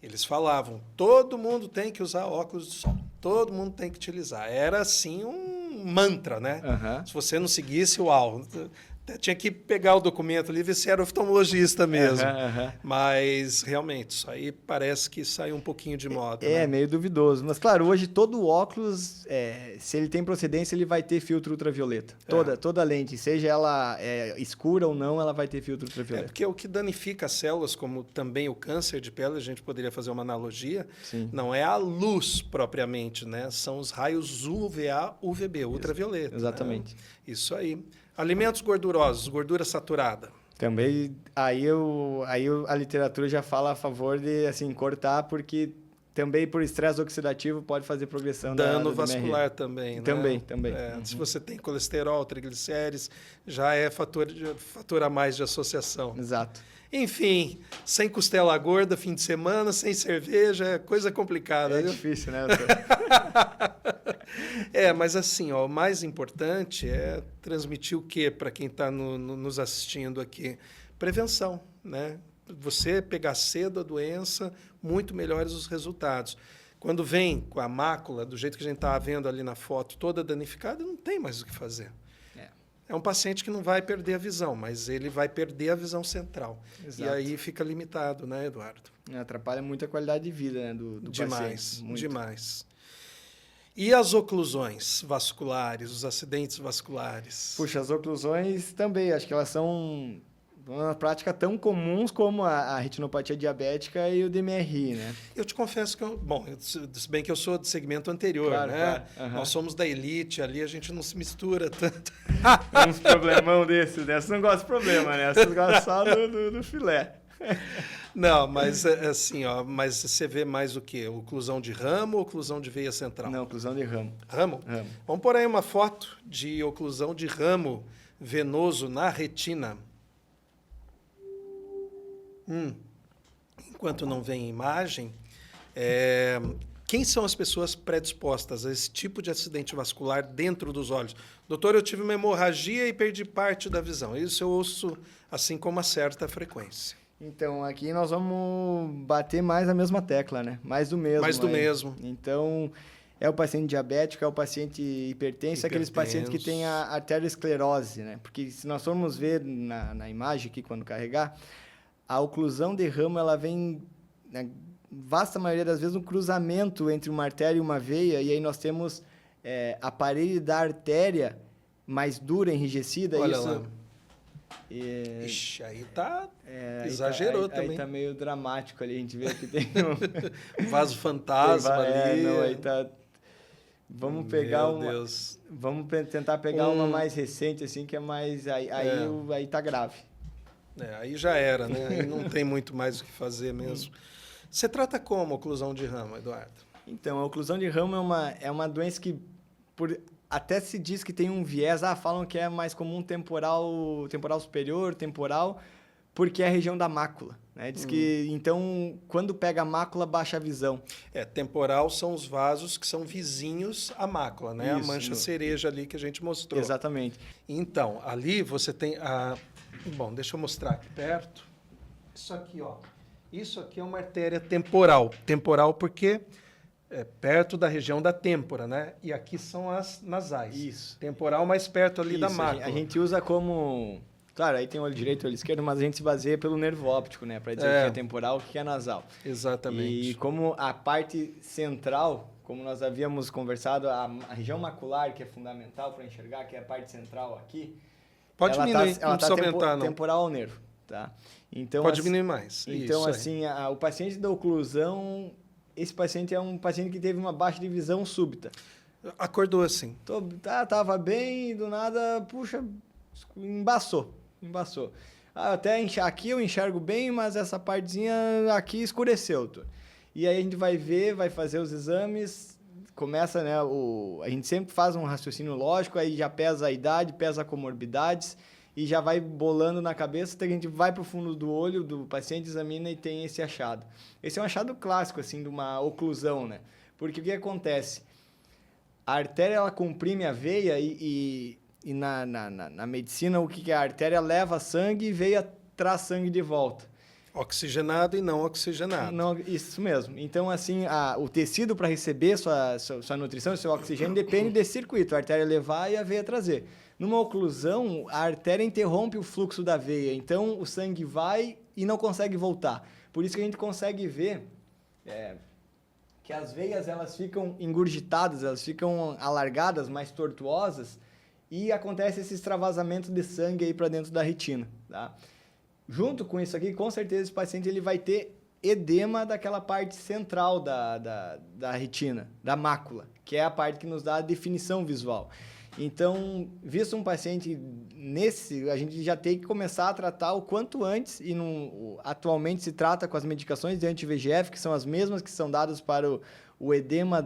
eles falavam, todo mundo tem que usar óculos de sol, todo mundo tem que utilizar. Era, assim, um mantra, né? Se você não seguisse, uau... Tinha que pegar o documento ali e ver se era oftalmologista mesmo. Mas, realmente, isso aí parece que saiu um pouquinho de moda. Né? Meio duvidoso. Mas, claro, hoje todo óculos, se ele tem procedência, ele vai ter filtro ultravioleta. Toda lente, seja ela escura ou não, ela vai ter filtro ultravioleta. Porque o que danifica as células, como também o câncer de pele, a gente poderia fazer uma analogia, não é a luz propriamente, né? São os raios UVA, UVB, ultravioleta. Exatamente. Né? Isso aí. Alimentos gordurosos, gordura saturada. Também, a literatura já fala a favor de, assim, cortar, porque também por estresse oxidativo pode fazer progressão Dano do vascular DMRI. também, né? Também. Se você tem colesterol, triglicérides, já é fator a mais de associação. Exato. Enfim, sem costela gorda, fim de semana, sem cerveja, é coisa complicada. É viu? difícil, né, doutor? Mas assim, ó, o mais importante é transmitir o quê para quem está nos assistindo aqui? Prevenção, né? Você pegar cedo a doença, muito melhores os resultados. Quando vem com a mácula, do jeito que a gente está vendo ali na foto, toda danificada, não tem mais o que fazer. É um paciente que não vai perder a visão, mas ele vai perder a visão central. Exato. E aí fica limitado, né, Eduardo? Atrapalha muito a qualidade de vida, né, do paciente. Demais. E as oclusões vasculares, os acidentes vasculares? Puxa, as oclusões também, acho que elas são uma prática tão comuns como a retinopatia diabética e o DMRI, né? Eu te confesso que, se bem que eu sou do segmento anterior, claro, né? Claro. Uhum. Nós somos da elite, ali a gente não se mistura tanto. Uns problemão desses, né? Vocês não gostam de problema, né? Vocês gostam só do filé. Não, mas assim, ó, mas você vê mais o quê? Oclusão de ramo ou oclusão de veia central? Não, oclusão de ramo. Ramo? Vamos pôr aí uma foto de oclusão de ramo venoso na retina. Enquanto não vem imagem, quem são as pessoas predispostas a esse tipo de acidente vascular dentro dos olhos? Doutor, eu tive uma hemorragia e perdi parte da visão. Isso eu ouço assim com uma certa frequência. Então, aqui nós vamos bater mais a mesma tecla, né? Mais do mesmo. Mais do mesmo. Então, é o paciente diabético, é o paciente hipertenso, aqueles pacientes que têm a arteriosclerose, né? Porque se nós formos ver na imagem aqui, quando carregar, a oclusão de ramo, ela vem, na vasta maioria das vezes, no cruzamento entre uma artéria e uma veia, e aí nós temos a parede da artéria mais dura, enrijecida. Olha isso, lá. Ixi, aí tá... exagerou também. Aí tá meio dramático ali, a gente vê que tem um vaso fantasma ali. Não, aí tá... Vamos pegar Deus. Vamos tentar pegar uma mais recente, assim, que é mais... Aí tá grave. Aí já era, né? Aí não tem muito mais o que fazer mesmo. Você trata como oclusão de ramo, Eduardo? Então, a oclusão de ramo é uma doença que até se diz que tem um viés, falam que é mais comum temporal superior, temporal, porque é a região da mácula, né? Diz que, então, quando pega a mácula, baixa a visão. Temporal são os vasos que são vizinhos à mácula, né? Isso, a mancha cereja ali que a gente mostrou. Exatamente. Então, ali você tem a... Bom, deixa eu mostrar aqui perto. Isso aqui, ó. Isso aqui é uma artéria temporal. Temporal porque é perto da região da têmpora, né? E aqui são as nasais. Isso. Temporal mais perto ali da mácula. A gente usa como... Claro, aí tem olho direito e olho esquerdo, mas a gente se baseia pelo nervo óptico, né? Para dizer o que é temporal e o que é nasal. Exatamente. E como a parte central, como nós havíamos conversado, a região macular, que é fundamental para enxergar, que é a parte central aqui... Pode diminuir, não precisa aumentar, não. Temporal ao nervo, tá? Então, pode diminuir mais. Então, assim, o paciente da oclusão, esse paciente é um paciente que teve uma baixa de visão súbita. Acordou assim. Tava bem e do nada, puxa, embaçou. Aqui eu enxergo bem, mas essa partezinha aqui escureceu. E aí a gente vai ver, vai fazer os exames... Começa, né, a gente sempre faz um raciocínio lógico, aí já pesa a idade, pesa comorbidades e já vai bolando na cabeça, até que a gente vai para o fundo do olho do paciente, examina e tem esse achado. Esse é um achado clássico, assim, de uma oclusão, né? Porque o que acontece? A artéria, ela comprime a veia e na medicina, o que é? A artéria leva sangue e a veia traz sangue de volta. Oxigenado e não oxigenado. Não, isso mesmo. Então, assim, o tecido para receber sua nutrição, seu oxigênio, depende desse circuito. A artéria levar e a veia trazer. Numa oclusão, a artéria interrompe o fluxo da veia. Então, o sangue vai e não consegue voltar. Por isso que a gente consegue ver que as veias elas ficam engurgitadas, elas ficam alargadas, mais tortuosas, e acontece esse extravasamento de sangue aí para dentro da retina, tá? Junto com isso aqui, com certeza esse paciente ele vai ter edema daquela parte central da retina, da mácula, que é a parte que nos dá a definição visual. Então, visto um paciente nesse, a gente já tem que começar a tratar o quanto antes, e atualmente se trata com as medicações de anti-VEGF, que são as mesmas que são dadas para o edema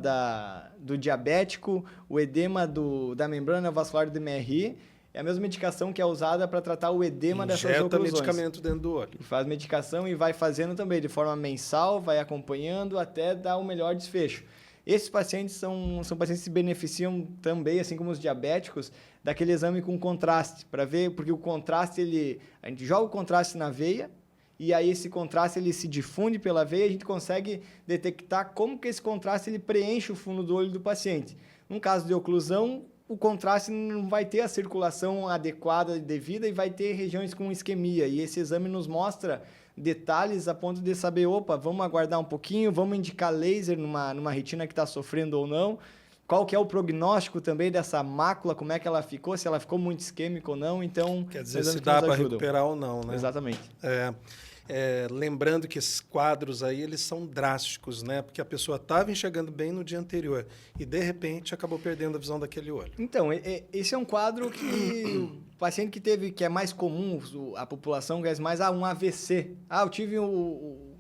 do diabético, o edema da membrana vascular do MRI, é a mesma medicação que é usada para tratar o edema dessas oclusões. Injeta medicamento dentro do olho. Faz medicação e vai fazendo também de forma mensal, vai acompanhando até dar o melhor desfecho. Esses pacientes são pacientes que se beneficiam também, assim como os diabéticos, daquele exame com contraste, para ver, porque o contraste, a gente joga o contraste na veia, e aí esse contraste ele se difunde pela veia, e a gente consegue detectar como que esse contraste ele preenche o fundo do olho do paciente. No caso de oclusão, o contraste não vai ter a circulação adequada e devida e vai ter regiões com isquemia, e esse exame nos mostra detalhes a ponto de saber, opa, vamos aguardar um pouquinho, vamos indicar laser numa retina que está sofrendo ou não, qual que é o prognóstico também dessa mácula, como é que ela ficou, se ela ficou muito isquêmica ou não, então... Quer dizer, se dá para recuperar ou não, né? Exatamente. Lembrando que esses quadros aí, eles são drásticos, né? Porque a pessoa estava enxergando bem no dia anterior e, de repente, acabou perdendo a visão daquele olho. Então, esse é um quadro que o paciente que é mais comum, a população conhece mais, um AVC. Eu tive o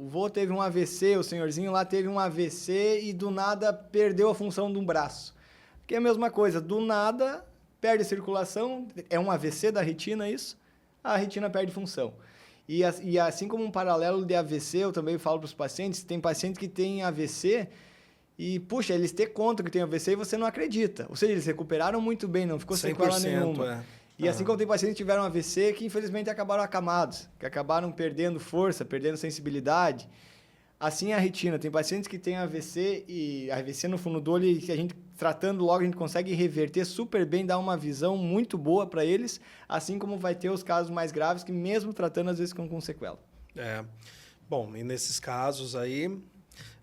vô teve um AVC, o senhorzinho lá teve um AVC e, do nada, perdeu a função de um braço. Que é a mesma coisa, do nada, perde a circulação, é um AVC da retina isso, a retina perde função. E assim como um paralelo de AVC, eu também falo para os pacientes, tem pacientes que têm AVC e, puxa, eles te contam que tem AVC e você não acredita. Ou seja, eles recuperaram muito bem, não ficou sequela nenhuma. E assim como tem pacientes que tiveram AVC que, infelizmente, acabaram acamados, que acabaram perdendo força, perdendo sensibilidade. Assim a retina, tem pacientes que têm AVC e AVC no fundo do olho e que a gente, tratando logo, a gente consegue reverter super bem, dar uma visão muito boa para eles, assim como vai ter os casos mais graves que mesmo tratando, às vezes, ficam com sequela. Bom, e nesses casos aí,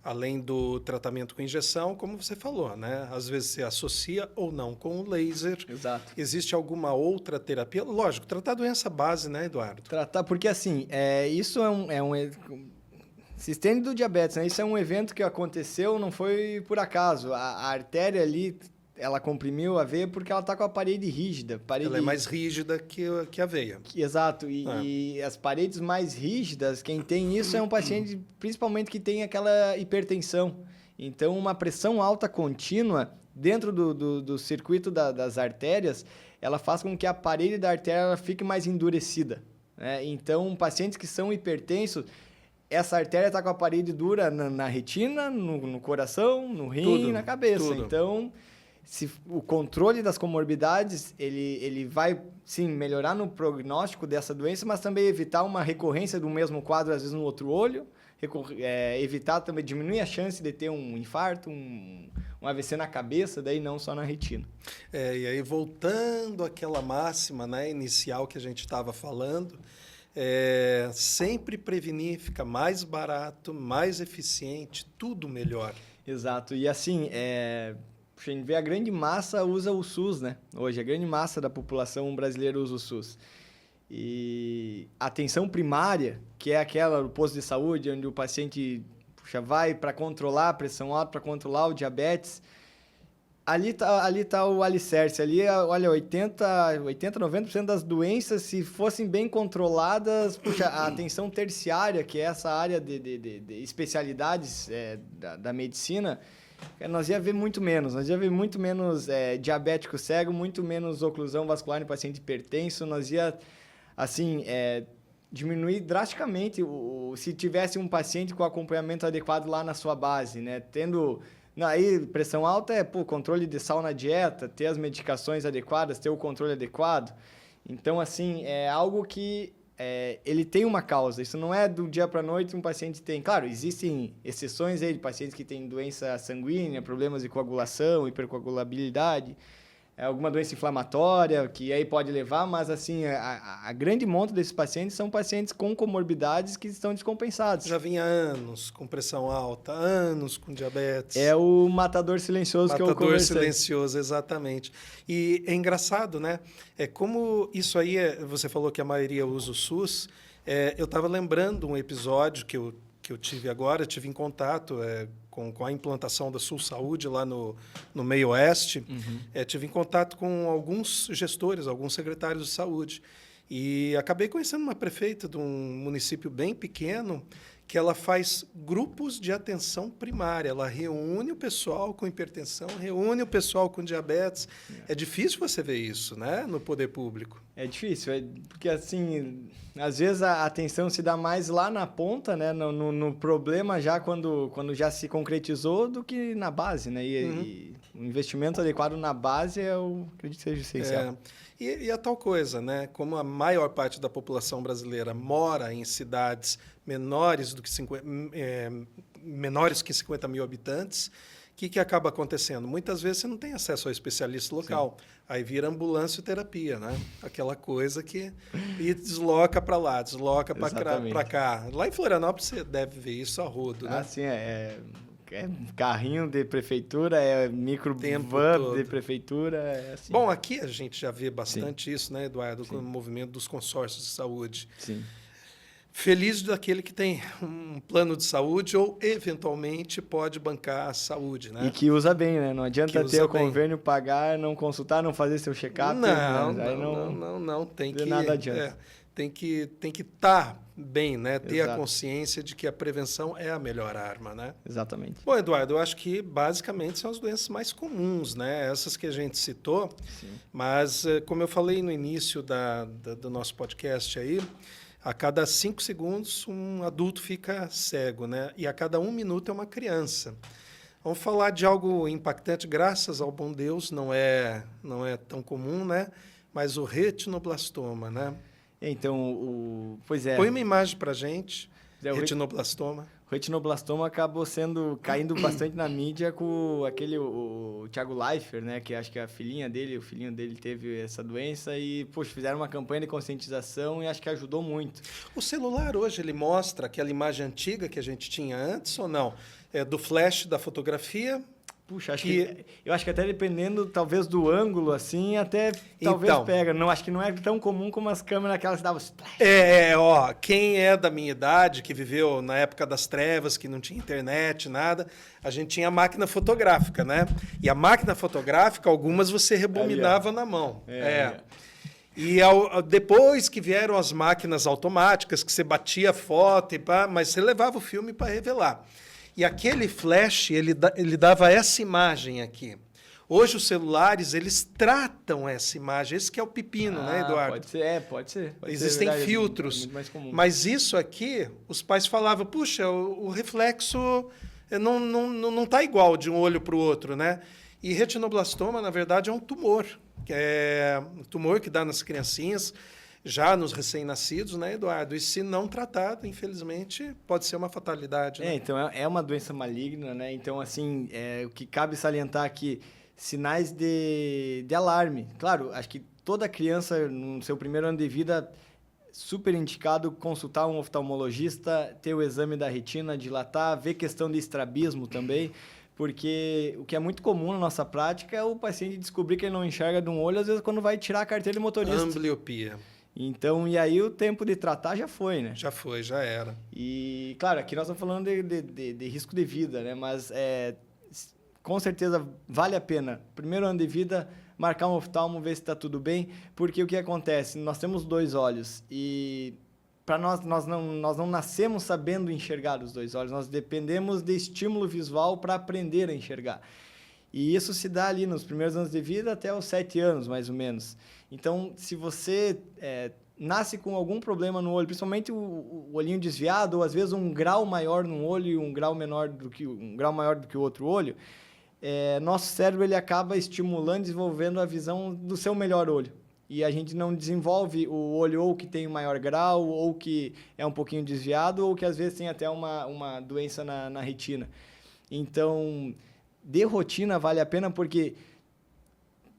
além do tratamento com injeção, como você falou, né? Às vezes se associa ou não com o laser. Exato. Existe alguma outra terapia? Lógico, tratar a doença base, né, Eduardo? Tratar, porque assim, isso se estende do diabetes, né? Isso é um evento que aconteceu, não foi por acaso. A artéria ali, ela comprimiu a veia porque ela está com a parede rígida. Ela é mais rígida que a veia. Exato. E as paredes mais rígidas, quem tem isso é um paciente, principalmente, que tem aquela hipertensão. Então, uma pressão alta contínua dentro do circuito das artérias, ela faz com que a parede da artéria ela fique mais endurecida, né? Então, pacientes que são hipertensos, essa artéria está com a parede dura na retina, no coração, no rim e na cabeça. Tudo. Então, o controle das comorbidades, ele vai, sim, melhorar no prognóstico dessa doença, mas também evitar uma recorrência do mesmo quadro, às vezes, no outro olho, evitar também, diminuir a chance de ter um infarto, um AVC na cabeça, daí não só na retina. E aí, voltando àquela máxima, né, inicial que a gente estava falando, sempre prevenir, fica mais barato, mais eficiente, tudo melhor. Exato. E assim, a gente vê a grande massa usa o SUS, né? Hoje, a grande massa da população brasileira usa o SUS. E a atenção primária, que é aquela do posto de saúde, onde o paciente vai para controlar a pressão alta, para controlar o diabetes, ali tá o alicerce. Ali, olha, 90% das doenças, se fossem bem controladas, a atenção terciária, que é essa área de especialidades da medicina, nós ia ver muito menos. Nós ia ver muito menos diabético cego, muito menos oclusão vascular em paciente hipertenso. Nós ia, assim, diminuir drasticamente se tivesse um paciente com acompanhamento adequado lá na sua base, né? Tendo... Aí, pressão alta controle de sal na dieta, ter as medicações adequadas, ter o controle adequado. Então, assim, é algo que ele tem uma causa. Isso não é do dia para a noite um paciente tem... Claro, existem exceções aí de pacientes que têm doença sanguínea, problemas de coagulação, hipercoagulabilidade, alguma doença inflamatória, que aí pode levar, mas assim, a grande monta desses pacientes são pacientes com comorbidades que estão descompensados. Já vinha anos com pressão alta, anos com diabetes. É o matador silencioso que eu conversei. Matador silencioso, exatamente. E é engraçado, né? Como isso aí, você falou que a maioria usa o SUS, eu estava lembrando um episódio que eu que eu tive agora, tive em contato com a implantação da Sul Saúde lá no meio oeste, tive em contato com alguns gestores, alguns secretários de saúde. E acabei conhecendo uma prefeita de um município bem pequeno, que ela faz grupos de atenção primária. Ela reúne o pessoal com hipertensão, reúne o pessoal com diabetes. É difícil você ver isso, né, no poder público. É difícil, porque assim, às vezes a atenção se dá mais lá na ponta, né, no problema já quando já se concretizou, do que na base, né? E o investimento adequado na base eu acredito que seja essencial. E a tal coisa, né? Como a maior parte da população brasileira mora em cidades menores que 50 mil habitantes, o que acaba acontecendo? Muitas vezes você não tem acesso ao especialista local. Sim. Aí vira ambulância e terapia, né? Aquela coisa que desloca para lá, desloca para cá. Lá em Florianópolis você deve ver isso a rodo, né? Sim, é carrinho de prefeitura, é micro van de prefeitura. Assim. Bom, aqui a gente já vê bastante isso, né, Eduardo, com o movimento dos consórcios de saúde. Sim. Feliz daquele que tem um plano de saúde ou, eventualmente, pode bancar a saúde, né? E que usa bem, né? Não adianta ter o convênio, pagar, não consultar, não fazer seu check-up. Não. Tem que... nada adianta. Tem que estar bem, né? Ter a consciência de que a prevenção é a melhor arma, né? Exatamente. Bom, Eduardo, eu acho que basicamente são as doenças mais comuns, né? Essas que a gente citou. Sim. Mas, como eu falei no início do nosso podcast aí, a cada 5 segundos um adulto fica cego, né? E a cada 1 minuto é uma criança. Vamos falar de algo impactante, graças ao bom Deus, não é tão comum, né? Mas o retinoblastoma, né? Então, pois é. Põe uma imagem para a gente, retinoblastoma. O retinoblastoma acabou caindo bastante na mídia com o Thiago Leifert, né? Que acho que o filhinho dele teve essa doença e, poxa, fizeram uma campanha de conscientização e acho que ajudou muito. O celular hoje, ele mostra aquela imagem antiga que a gente tinha antes ou não? Do flash da fotografia... Puxa, eu acho que até dependendo, talvez, do ângulo, assim, talvez pega. Não, acho que não é tão comum como as câmeras aquelas que davam splash. Quem é da minha idade, que viveu na época das trevas, que não tinha internet, nada, a gente tinha máquina fotográfica, né? E a máquina fotográfica, algumas você rebobinava na mão. E depois que vieram as máquinas automáticas, que você batia a foto, mas você levava o filme para revelar. E aquele flash, ele dava essa imagem aqui. Hoje os celulares, eles tratam essa imagem. Esse que é o pepino, né, Eduardo? Pode ser. Existem filtros. É muito mais comum. Mas isso aqui, os pais falavam, puxa, o reflexo não está igual de um olho para o outro, né? E retinoblastoma, na verdade, é um tumor. Um tumor que dá nas criancinhas, já nos recém-nascidos, né, Eduardo? E se não tratado, infelizmente, pode ser uma fatalidade. Né? Então, é uma doença maligna, né? Então, assim, o que cabe salientar aqui, sinais de alarme. Claro, acho que toda criança, no seu primeiro ano de vida, super indicado consultar um oftalmologista, ter o exame da retina, dilatar, ver questão de estrabismo também, porque o que é muito comum na nossa prática é o paciente descobrir que ele não enxerga de um olho, às vezes, quando vai tirar a carteira de motorista. Ambliopia. Então, e aí o tempo de tratar já foi, né? Já foi, já era. E, claro, aqui nós estamos falando de risco de vida, né? Mas, com certeza, vale a pena, primeiro ano de vida, marcar um oftalmo, ver se está tudo bem, porque o que acontece? Nós temos 2 olhos e... Para nós não nascemos sabendo enxergar os 2 olhos, nós dependemos de estímulo visual para aprender a enxergar. E isso se dá ali nos primeiros anos de vida até os 7 anos, mais ou menos. Então, se você nasce com algum problema no olho, principalmente o olhinho desviado, ou às vezes um grau maior num olho e um grau maior do que o outro olho, nosso cérebro ele acaba estimulando, desenvolvendo a visão do seu melhor olho. E a gente não desenvolve o olho ou que tem um maior grau, ou que é um pouquinho desviado, ou que às vezes tem até uma doença na retina. Então, de rotina vale a pena porque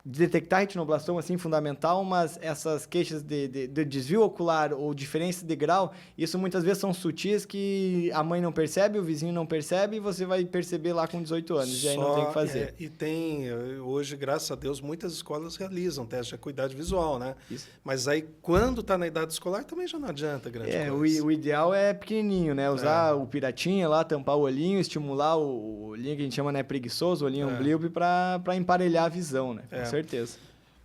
detectar retinoblastoma, assim, fundamental, mas essas queixas de desvio ocular ou diferença de grau, isso muitas vezes são sutis que a mãe não percebe, o vizinho não percebe e você vai perceber lá com 18 anos, e aí não tem o que fazer. E tem, hoje, graças a Deus, muitas escolas realizam teste de acuidade visual, né? Isso. Mas aí, quando está na idade escolar, também já não adianta grande coisa. O ideal é pequenininho, né? Usar o piratinha lá, tampar o olhinho, estimular o olhinho que a gente chama, né, preguiçoso, o olhinho oblíquo, para emparelhar a visão, né? Com certeza.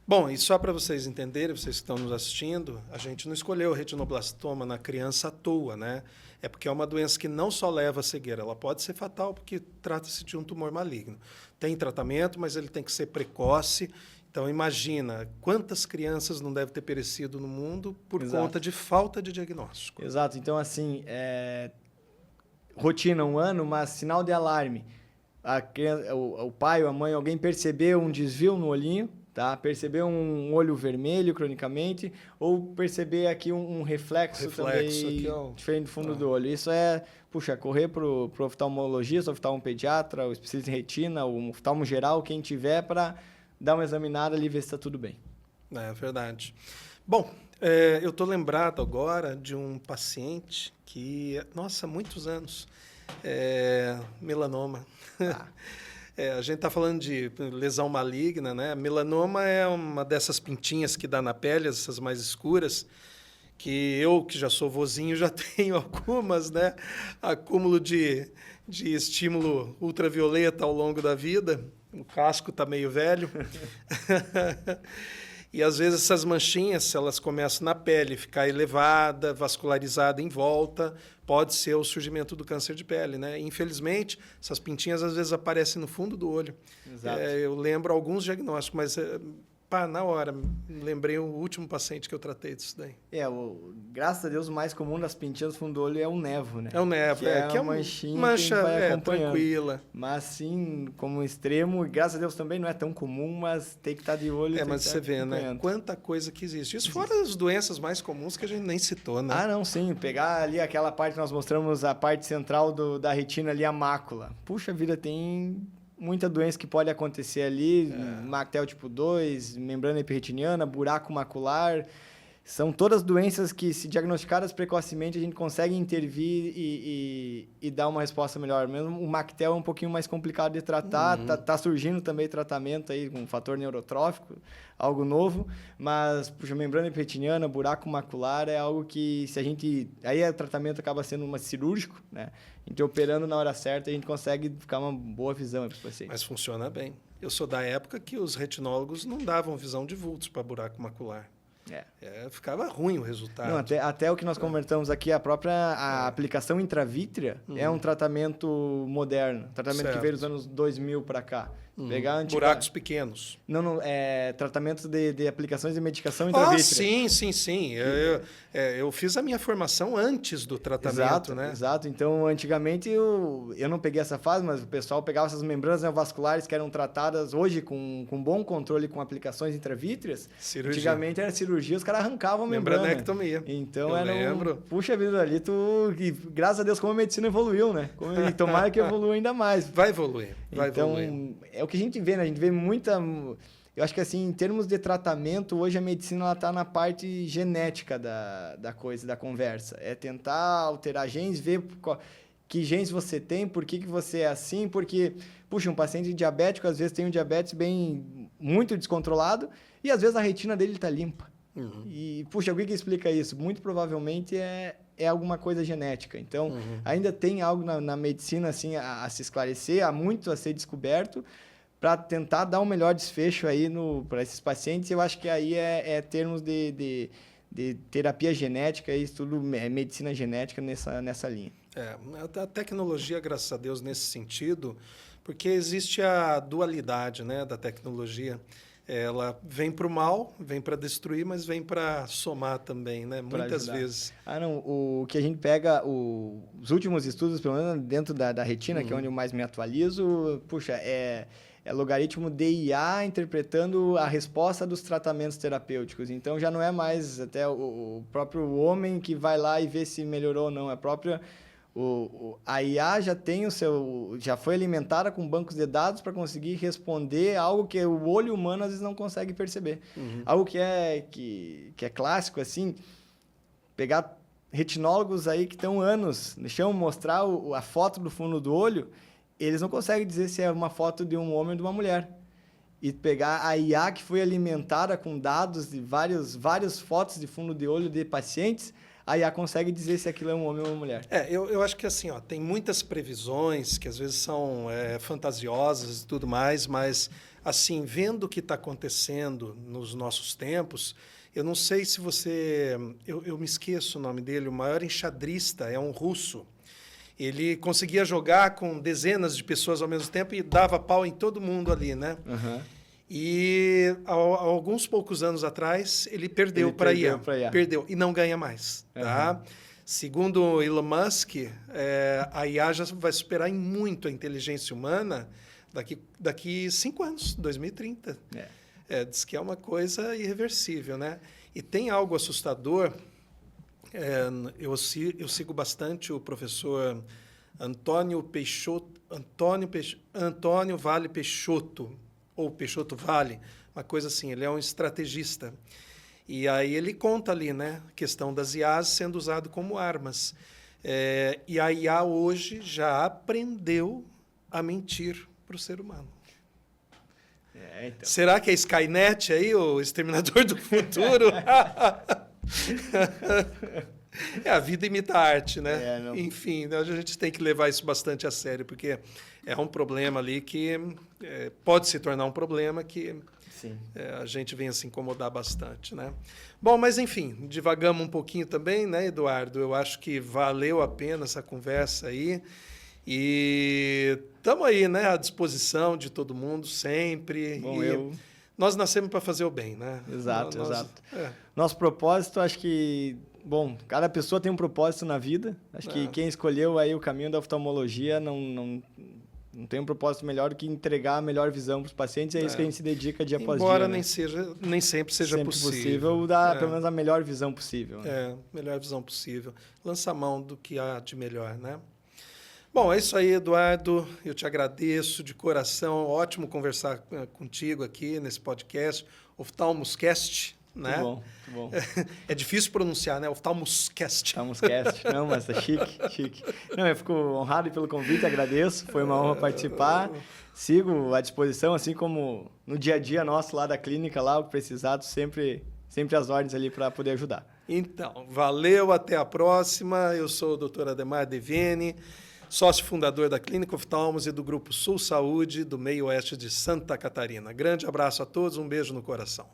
Bom, e só para vocês entenderem, vocês que estão nos assistindo, a gente não escolheu o retinoblastoma na criança à toa, né? É porque é uma doença que não só leva à cegueira, ela pode ser fatal porque trata-se de um tumor maligno. Tem tratamento, mas ele tem que ser precoce. Então, imagina quantas crianças não devem ter perecido no mundo por conta de falta de diagnóstico. Exato. Então, assim, rotina 1 ano, mas sinal de alarme. O pai ou a mãe, alguém percebeu um desvio no olhinho, tá? Percebeu um olho vermelho cronicamente, ou perceber aqui um reflexo também aqui, diferente do fundo do olho. Isso correr para o oftalmologista, oftalmopediatra, o especialista em retina, o oftalmo geral, quem tiver, para dar uma examinada ali e ver se está tudo bem. É verdade. Bom, eu estou lembrado agora de um paciente que, nossa, há muitos anos, melanoma. A gente está falando de lesão maligna, né? Melanoma é uma dessas pintinhas que dá na pele, essas mais escuras, que eu, que já sou vozinho, já tenho algumas, né? Acúmulo de estímulo ultravioleta ao longo da vida. O casco está meio velho. E, às vezes, essas manchinhas, elas começam na pele, ficar elevada, vascularizada em volta, pode ser o surgimento do câncer de pele, né? Infelizmente, essas pintinhas, às vezes, aparecem no fundo do olho. Exato. Eu lembro alguns diagnósticos, mas, na hora, lembrei o último paciente que eu tratei disso daí. Graças a Deus, o mais comum das pintinhas do fundo do olho é o nevo, né? É o nevo, que é uma manchinha mancha, que vai acompanhando. Tranquila. Mas, sim, como extremo, graças a Deus também não é tão comum, mas tem que estar de olho. Mas você vê, né? Quanta coisa que existe. Isso fora as doenças mais comuns que a gente nem citou, né? Não, sim. Pegar ali aquela parte que nós mostramos, a parte central da retina ali, a mácula. Puxa vida, tem muita doença que pode acontecer ali, Mactel tipo 2, membrana hiperretiniana, buraco macular. São todas doenças que, se diagnosticadas precocemente, a gente consegue intervir e dar uma resposta melhor. Mesmo o Mactel é um pouquinho mais complicado de tratar, tá surgindo também tratamento aí com fator neurotrófico, algo novo, mas membrana hiperretiniana, buraco macular é algo que, se a gente... Aí o tratamento acaba sendo cirúrgico, né? Então, operando na hora certa, a gente consegue ficar uma boa visão para o paciente. Mas funciona bem. Eu sou da época que os retinólogos não davam visão de vultos para buraco macular. Ficava ruim o resultado. Não, até o que nós conversamos aqui, a aplicação intravítrea é um tratamento moderno. Tratamento que veio dos anos 2000 para cá. Pegar buracos pequenos. Não, tratamento de aplicações de medicação intravítrea. Sim. Eu fiz a minha formação antes do tratamento, né? Exato. Então, antigamente, eu não peguei essa fase, mas o pessoal pegava essas membranas neovasculares que eram tratadas hoje com bom controle com aplicações intravítreas. Cirurgia. Antigamente era cirurgia, os caras arrancavam a membrana. Membranectomia. Então, eu lembro. Puxa vida, ali e graças a Deus como a medicina evoluiu, né? E tomara que evolua ainda mais. Vai evoluir. É o que a gente vê, né? A gente vê muita... Eu acho que, assim, em termos de tratamento, hoje a medicina está na parte genética da coisa, da conversa. É tentar alterar genes, ver que genes você tem, por que você é assim, porque, puxa, um paciente diabético, às vezes, tem um diabetes muito descontrolado e, às vezes, a retina dele está limpa. E, puxa, o que explica isso? Muito provavelmente é alguma coisa genética. Então, ainda tem algo na medicina, assim, a se esclarecer, há muito a ser descoberto, para tentar dar um melhor desfecho aí para esses pacientes. Eu acho que aí termos de terapia genética e estudo medicina genética nessa linha. A tecnologia, graças a Deus, nesse sentido, porque existe a dualidade, né, da tecnologia. Ela vem para o mal, vem para destruir, mas vem para somar também, né? Muitas vezes. Não. O que a gente pega, os últimos estudos, pelo menos dentro da retina, que é onde eu mais me atualizo, puxa, é logaritmo DIA interpretando a resposta dos tratamentos terapêuticos. Então, já não é mais até o próprio homem que vai lá e vê se melhorou ou não. É A IA já foi alimentada com bancos de dados para conseguir responder algo que o olho humano às vezes não consegue perceber. Algo que é clássico, assim, pegar retinólogos aí que estão anos no chão, mostrar a foto do fundo do olho, eles não conseguem dizer se é uma foto de um homem ou de uma mulher. E pegar a IA que foi alimentada com dados de várias fotos de fundo de olho de pacientes, a IA consegue dizer se aquilo é um homem ou uma mulher. Eu acho que assim, tem muitas previsões que às vezes são fantasiosas e tudo mais, mas assim, vendo o que está acontecendo nos nossos tempos, eu não sei se você... Eu me esqueço o nome dele, o maior enxadrista é um russo. Ele conseguia jogar com dezenas de pessoas ao mesmo tempo e dava pau em todo mundo ali, né? Uhum. E há alguns poucos anos atrás, ele perdeu para a IA. Perdeu e não ganha mais. Tá? Segundo o Elon Musk, a IA já vai superar em muito a inteligência humana daqui 5 anos, 2030. Diz que é uma coisa irreversível, né? E tem algo assustador. Eu sigo bastante o professor Antônio Vale Peixoto, ou Peixoto Vale, uma coisa assim, ele é um estrategista. E aí ele conta ali, né, a questão das IAs sendo usado como armas. E a IA hoje já aprendeu a mentir para o ser humano. Então. Será que é Skynet aí, o Exterminador do Futuro? A vida imita a arte, né? Enfim, a gente tem que levar isso bastante a sério, porque é um problema ali que pode se tornar um problema que a gente vem a se incomodar bastante, né? Bom, mas enfim, divagamos um pouquinho também, né, Eduardo? Eu acho que valeu a pena essa conversa aí. E estamos aí, né, à disposição de todo mundo, sempre. Bom, nós nascemos para fazer o bem, né? Exato. Nosso propósito, acho que... Bom, cada pessoa tem um propósito na vida. Acho que quem escolheu aí o caminho da oftalmologia não tem um propósito melhor do que entregar a melhor visão para os pacientes. É isso que a gente se dedica dia após dia. Embora nem sempre seja possível. Dar pelo menos a melhor visão possível. Né? Melhor visão possível. Lança a mão do que há de melhor, né? Bom, é isso aí, Eduardo. Eu te agradeço de coração. Ótimo conversar contigo aqui nesse podcast, Oftalmoscast, né? Muito bom. É difícil pronunciar, né? Oftalmoscast. Oftalmoscast. Não, mas é chique. Não, eu fico honrado pelo convite, agradeço. Foi uma honra participar. Sigo à disposição, assim como no dia a dia nosso lá da clínica, lá, o precisado, sempre as ordens ali para poder ajudar. Então, valeu, até a próxima. Eu sou o Dr. Ademar Deviene, sócio fundador da Clínica Oftalmos e do Grupo Sul Saúde, do Meio Oeste de Santa Catarina. Grande abraço a todos, um beijo no coração.